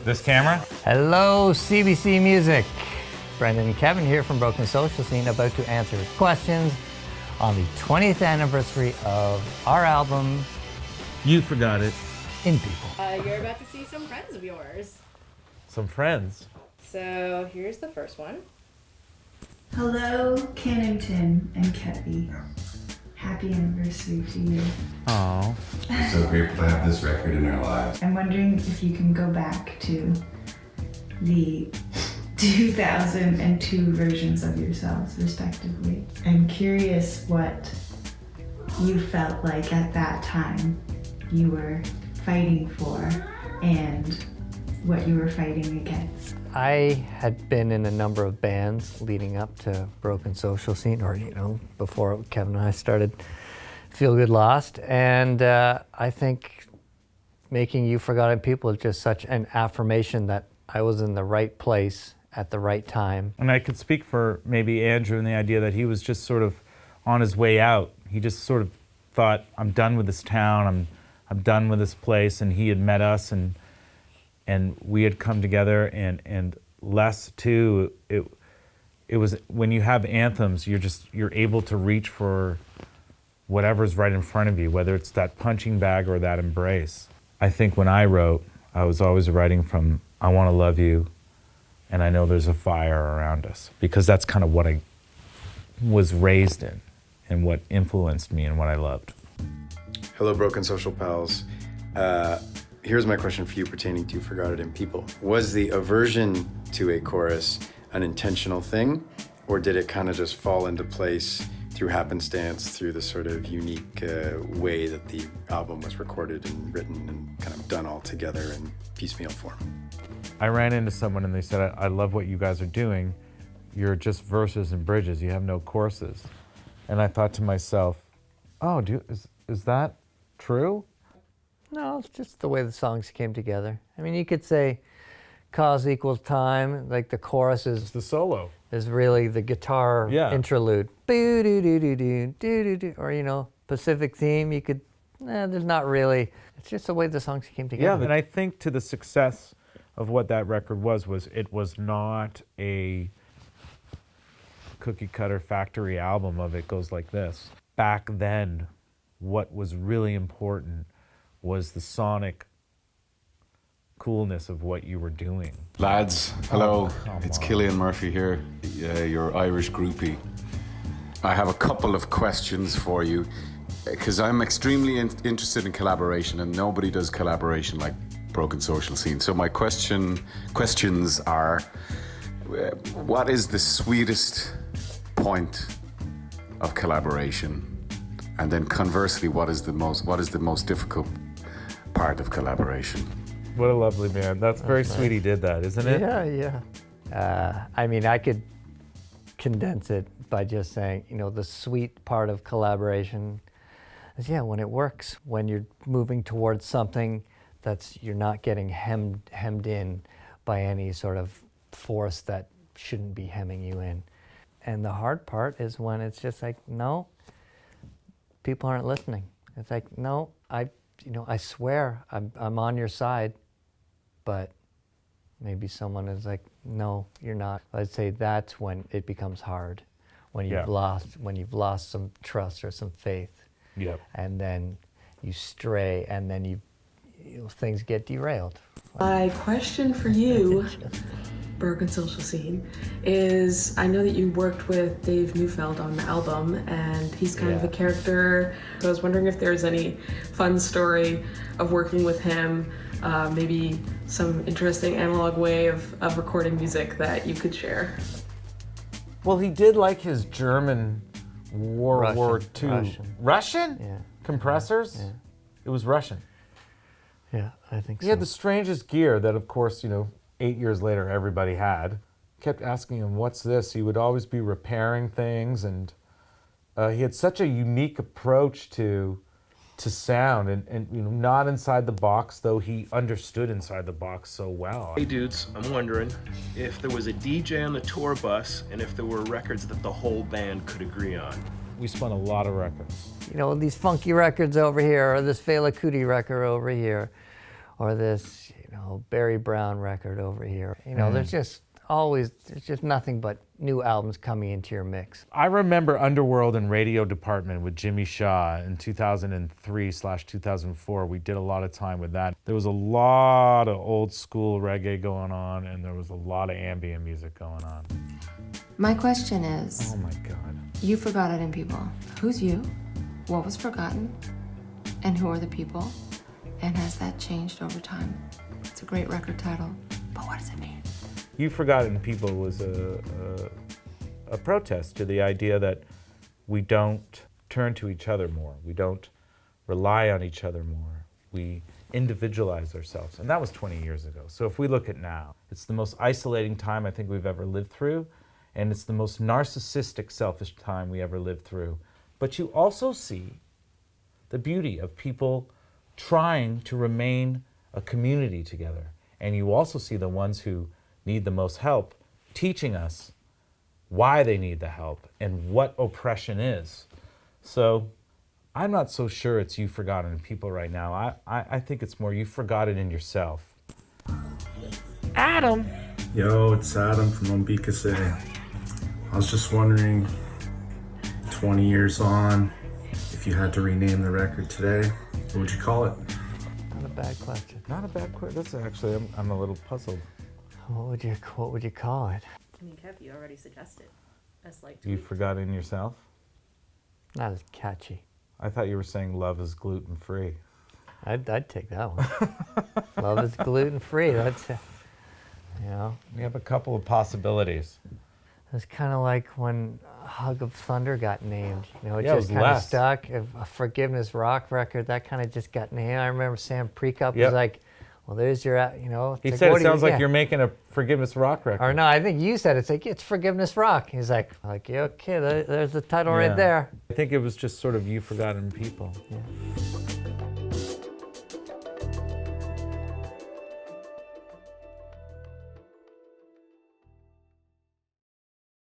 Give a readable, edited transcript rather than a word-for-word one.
This camera? Hello, CBC Music. Brendan and Kevin here from Broken Social Scene, about to answer questions on the 20th anniversary of our album, You Forgot It. In People. You're about to see some friends of yours. Some friends. So here's the first one. Hello, Kennington and Kevi. Happy anniversary to you. Oh. So grateful to have this record in our lives. I'm wondering if you can go back to the 2002 versions of yourselves, respectively. I'm curious what you felt like at that time you were fighting for and what you were fighting against. I had been in a number of bands leading up to Broken Social Scene, or before Kevin and I started Feel Good Lost, and I think making You Forgotten People is just such an affirmation that I was in the right place at the right time. And I could speak for maybe Andrew in the idea that he was just sort of on his way out. He just sort of thought, I'm done with this town, I'm done with this place, and he had met us, and we had come together, and Les too. It was when you have anthems, you're able to reach for whatever's right in front of you, whether it's that punching bag or that embrace. I think when I wrote, I was always writing from I want to love you, and I know there's a fire around us, because that's kind of what I was raised in and what influenced me and what I loved. Hello, Broken Social Pals. Here's my question for you pertaining to Forgot It in People. Was the aversion to a chorus an intentional thing, or did it kind of just fall into place through happenstance, through the sort of unique way that the album was recorded and written and kind of done all together in piecemeal form? I ran into someone and they said, I love what you guys are doing. You're just verses and bridges. You have no choruses. And I thought to myself, oh, is that true? No, it's just the way the songs came together. I mean, you could say cause equals time, like the chorus It's the solo. is really the guitar interlude. Boo-doo-doo-doo-doo, or, Pacific Theme, you could, there's not really, it's just the way the songs came together. Yeah, and I think to the success of what that record was it was not a cookie cutter factory album of it goes like this. Back then, what was really important was the sonic coolness of what you were doing. Lads, hello. It's on. Cillian Murphy here, your Irish groupie. I have a couple of questions for you, because I'm extremely interested in collaboration, and nobody does collaboration like Broken Social Scene. So my questions are, what is the sweetest point of collaboration? And then conversely, what is the most difficult part of collaboration? What a lovely man. That's very sweet he did that, isn't it? Yeah. I mean, I could condense it by just saying, the sweet part of collaboration is, when it works, when you're moving towards something you're not getting hemmed in by any sort of force that shouldn't be hemming you in. And the hard part is when it's just like, no, people aren't listening. It's like, no, I swear I'm on your side, but maybe someone is like, no, you're not. I'd say that's when it becomes hard, when you've lost some trust or some faith. Yep. And then you stray, and then things get derailed. My question for you, Broken Social Scene, is I know that you worked with Dave Neufeld on the album, and he's kind of a character. So I was wondering if there's any fun story of working with him, maybe some interesting analog way of recording music that you could share. Well, he did like his German World War II. Russian? Yeah. Compressors? Yeah. It was Russian. Yeah, I think so. He had the strangest gear that, of course, 8 years later everybody had. Kept asking him, what's this? He would always be repairing things, and he had such a unique approach to sound, and not inside the box, though he understood inside the box so well. Hey dudes, I'm wondering if there was a DJ on the tour bus and if there were records that the whole band could agree on. We spun a lot of records. These funky records over here, or this Fela Kuti record over here, or this, Barry Brown record over here. There's just nothing but new albums coming into your mix. I remember Underworld and Radio Department with Jimmy Shaw in 2003/2004. We did a lot of time with that. There was a lot of old school reggae going on, and there was a lot of ambient music going on. My question is, Oh my God. you forgot it in people. Who's you? What was forgotten? And who are the people? And has that changed over time? It's a great record title, but what does it mean? You Forgotten People was a protest to the idea that we don't turn to each other more. We don't rely on each other more. We individualize ourselves. And that was 20 years ago. So if we look at now, it's the most isolating time I think we've ever lived through. And it's the most narcissistic, selfish time we ever lived through. But you also see the beauty of people trying to remain a community together. And you also see the ones who need the most help teaching us why they need the help and what oppression is. So I'm not so sure it's you forgotten people right now. I think it's more you forgot it in yourself. Adam! Yo, it's Adam from Umbika City. I was just wondering, 20 years on, if you had to rename the record today, what would you call it? Not a bad question. Not a bad question. That's actually, I'm a little puzzled. What would you call it? I mean, Kev, you already suggested. As like You tweak. forgot in yourself? Not as catchy. I thought you were saying love is gluten-free. I'd take that one. Love is gluten-free. That's, We have a couple of possibilities. It's kind of like when Hug of Thunder got named. It Yeah, it just was kind of less. stuck. A Forgiveness rock record, that kind of just got named. I remember Sam Precup Yep. was like, well, there's your, He it's said what it do sounds like yeah. you're making a Forgiveness rock record. Or no, I think you said it's like, it's Forgiveness rock. He's like, yeah, okay, there's the title Yeah. right there. I think it was just sort of you forgotten people. Yeah.